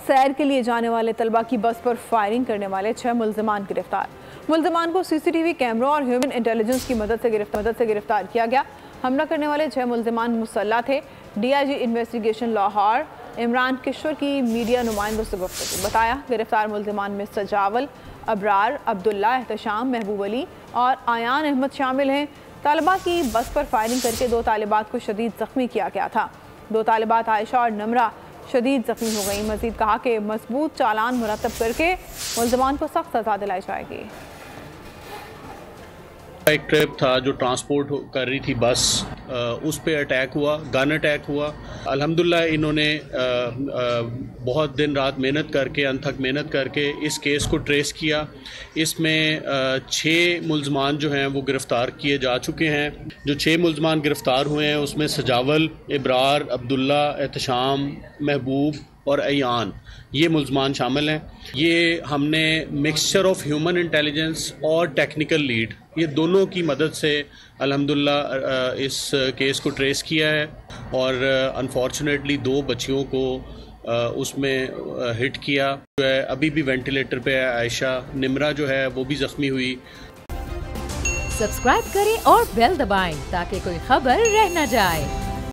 सैर के लिए जाने वाले तलबा की बस पर फायरिंग करने वाले 6 मुल्ज़िमान गिरफ्तार। मुल्ज़िमान को सीसीटीवी कैमरों और ह्यूमन इंटेलिजेंस की मदद से गिरफ्तार किया गया। हमला करने वाले 6 मुल्ज़िमान मुसल्ला थे। DIG इन्वेस्टिगेशन लाहौर इमरान किशोर की मीडिया नुमाइंदों से गुफ्तगू बताया। गिरफ्तार मुल्ज़िमान में सजावल, अबरार, अब्दुल्ला, एहतशाम, महबूब अली और आयान अहमद शामिल हैं। तालिबा की बस पर फायरिंग करके 2 तालिबात को शदीद ज़ख्मी किया गया था। 2 तालिबात आयशा और नमरा शदीद ज़ख्मी हो गई। मज़ीद कहा कि मजबूत चालान मुरतब करके मुल्ज़िमान को सख्त सज़ा दिलाई जाएगी। एक ट्रिप था जो ट्रांसपोर्ट कर रही थी बस, उस पे अटैक हुआ, गन अटैक हुआ। अल्हम्दुलिल्लाह इन्होंने बहुत दिन रात मेहनत करके, अनथक मेहनत करके इस केस को ट्रेस किया। इसमें 6 मुल्ज़मान जो हैं वो गिरफ़्तार किए जा चुके हैं। जो 6 मुल्ज़मान गिरफ़्तार हुए हैं उसमें सजावल, इब्रार, अब्दुल्ला, एहतशाम, महबूब और अयान, ये मुल्ज़मान शामिल हैं। ये हमने मिक्सचर ऑफ ह्यूमन इंटेलिजेंस और टेक्निकल लीड, ये दोनों की मदद से अल्हम्दुलिल्लाह इस केस को ट्रेस किया है और अनफॉर्चुनेटली 2 बच्चियों को उसमें हिट किया। जो है अभी भी वेंटिलेटर पे है आयशा। निमरा जो है वो भी ज़ख्मी हुई। सब्सक्राइब करें और बेल दबाएं ताकि कोई खबर रह न जाए।